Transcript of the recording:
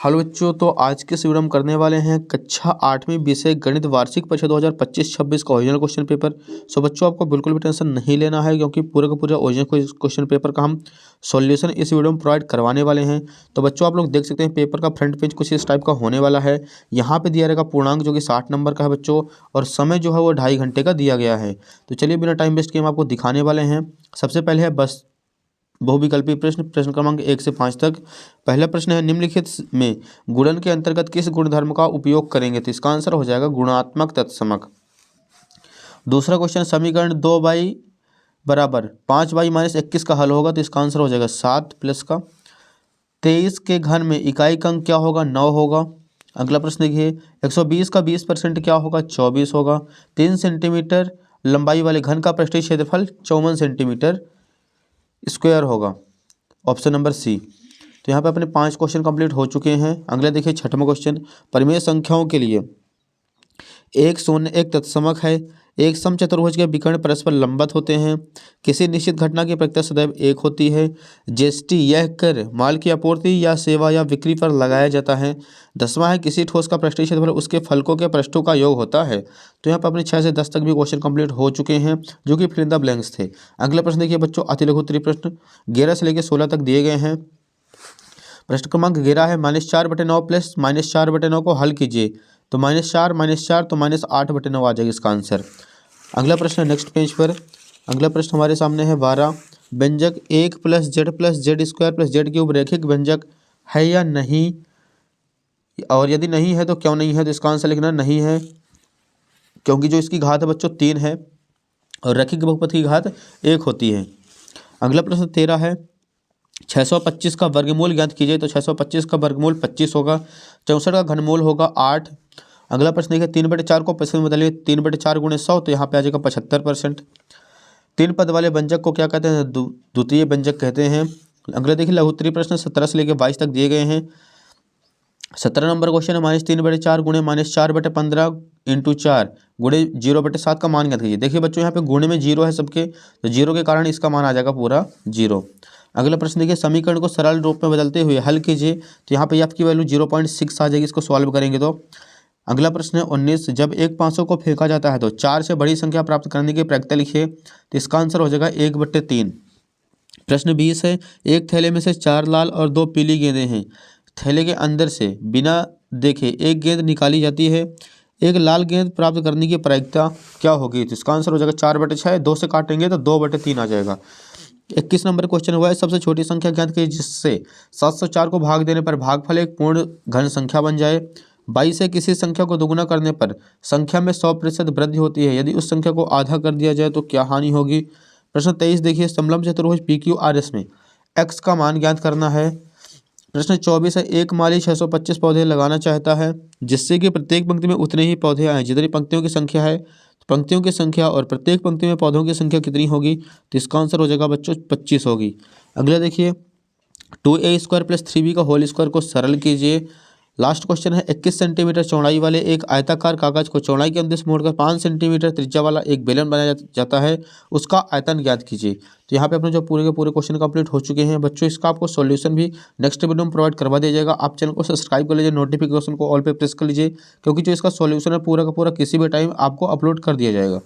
Hello बच्चों, तो आज के इस वीडियो में करने वाले हैं कक्षा 8वीं विषय गणित वार्षिक परीक्षा 2025-26 का ओरिजिनल क्वेश्चन पेपर। सो बच्चों, आपको बिल्कुल भी टेंशन नहीं लेना है क्योंकि पूरे का पूरा ओरिजिनल क्वेश्चन पेपर का हम सॉल्यूशन इस वीडियो में प्रोवाइड करवाने वाले हैं। तो बच्चों, आप लोग देख सकते हैं पेपर का फ्रंट पेज कुछ इस टाइप का होने वाला है। यहाँ पर दिया रहेगा पूर्णांक जो कि 60 नंबर का है बच्चों, और समय जो है वो 2.5 घंटे का दिया गया है। तो चलिए बिना टाइम वेस्ट किए हम आपको दिखाने वाले हैं। सबसे पहले है बस बहुविकल्पी प्रश्न क्रमांक 1 से 5 तक। पहला प्रश्न है, निम्नलिखित में गुणन के अंतर्गत किस गुणधर्म का उपयोग करेंगे? तो इसका आंसर हो जाएगा गुणात्मक तत्समक। दूसरा क्वेश्चन, समीकरण 2y बराबर 5y माइनस 21 का हल होगा। तो इसका आंसर हो जाएगा 7 प्लस का 23 के घन में इकाई का अंक क्या होगा? 9 होगा। अगला प्रश्न देखिए, 120 का 20% क्या होगा? 24 होगा। 3 सेंटीमीटर लंबाई वाले घन का पृष्ठीय क्षेत्रफल 54 सेंटीमीटर स्क्वायर होगा। Option number C. तो यहाँ पे अपने 5 क्वेश्चन कंप्लीट हो चुके हैं। अगला देखिए 6वां क्वेश्चन, परिमेय संख्याओं के लिए एक शून्य एक तत्समक है। एक समचतुर्भुज के विकर्ण परस्पर लंबवत होते हैं। किसी निश्चित घटना की प्रकृति सदैव एक होती है। जीएसटी यह कर माल की आपूर्ति या सेवा या बिक्री पर लगाया जाता है। 10वां है, किसी ठोस का पृष्ठीय क्षेत्रफल उसके फलकों के पृष्ठों का योग होता है। तो यहाँ पर अपने 6 से 10 तक भी क्वेश्चन कंप्लीट हो चुके हैं जो कि फिल इन द ब्लैंक्स थे। अगला प्रश्न देखिए बच्चों, अति लघु उत्तरीय प्रश्न 11 से लेकर 16 तक दिए गए हैं। प्रश्न क्रमांक 11 है, -4/9 प्लस -4/9 को हल कीजिए। तो -4 तो -8/9 आ जाएगा इसका आंसर। अगला प्रश्न है नेक्स्ट पेज पर। अगला प्रश्न हमारे सामने है 12, व्यंजक 1 + z + z² रैखिक व्यंजक है या नहीं, और यदि नहीं है तो क्यों नहीं है? तो इसका आंसर लिखना नहीं है, क्योंकि जो इसकी घात है बच्चों 3 है और रैखिक बहुपद की घात 1 होती है। अगला प्रश्न 13 है, 625 का वर्गमूल ज्ञात कीजिए। तो 625 का वर्गमूल 25 होगा। 64 का घनमूल होगा 8। अगला प्रश्न देखिए, 3/4 को प्रतिशत में बदलिए। 3/4 × 100 तो यहाँ पे आ जाएगा 75%। 3 पद वाले व्यंजक को क्या कहते हैं? द्वितीय व्यंजक कहते हैं। अगला देखिए लघु उत्तरीय प्रश्न 17 से लेकर 22 तक दिए गए हैं। 17 नंबर क्वेश्चन है, -3/4 × -4/15 × 4 × 0/7 का मान ज्ञात कीजिए। देखिए बच्चों, यहाँ पे गुणे में 0 है सबके, तो 0 के कारण इसका मान आ जाएगा पूरा 0। अगला प्रश्न देखिए, समीकरण को सरल रूप में बदलते हुए हल कीजिए। तो यहाँ पे आपकी वैल्यू 0.6 आ जाएगी इसको सॉल्व करेंगे तो। अगला प्रश्न है 19, जब एक 500 को फेंका जाता है तो 4 से बड़ी संख्या प्राप्त करने की प्रक्रिया लिखिए। तो इसका आंसर हो जाएगा 1/3। प्रश्न 20 है, एक थैले में से 4 लाल और 2 पीली गेंदें हैं। थैले के अंदर से बिना देखे एक गेंद निकाली जाती है। एक लाल गेंद प्राप्त करने की प्रायिकता क्या होगी? तो इसका आंसर हो जाएगा 4/6। 2 से काटेंगे तो 2/3 आ जाएगा। 21 नंबर क्वेश्चन हुआ है, सबसे छोटी संख्या ज्ञात कीजिए जिससे 704 को भाग देने पर भागफल एक पूर्ण घन संख्या बन जाए। 22 से किसी संख्या को दोगुना करने पर संख्या में 100% वृद्धि होती है। यदि उस संख्या को आधा कर दिया जाए तो क्या हानि होगी? प्रश्न 23 देखिए, समलंब चतुर्भुज PQRS में x का मान ज्ञात करना है। प्रश्न 24 है, एक माली 625 पौधे लगाना चाहता है जिससे कि प्रत्येक पंक्ति में उतने ही पौधे आए जितनी पंक्तियों की संख्या है। पंक्तियों की संख्या और प्रत्येक पंक्ति में पौधों की संख्या कितनी होगी? तो इसका आंसर हो जाएगा बच्चों 25 होगी। अगला देखिए, 2a² + 3b का होल स्क्वायर को सरल कीजिए। लास्ट क्वेश्चन है, 21 सेंटीमीटर चौड़ाई वाले एक आयताकार कागज को चौड़ाई के उद्देश्य मोड़कर 5 सेंटीमीटर त्रिज्या वाला एक बेलन बनाया जाता है, उसका आयतन ज्ञात कीजिए। तो यहाँ पे अपने जो पूरे के पूरे क्वेश्चन कंप्लीट हो चुके हैं बच्चों, इसका आपको सॉल्यूशन भी नेक्स्ट वीडियो में प्रोवाइड करवा दिया जाएगा। आप चैनल को सब्सक्राइब कर लीजिए, नोटिफिकेशन को ऑल पे प्रेस कर लीजिए, क्योंकि जो इसका सॉल्यूशन है पूरा का पूरा किसी भी टाइम आपको अपलोड कर दिया जाएगा।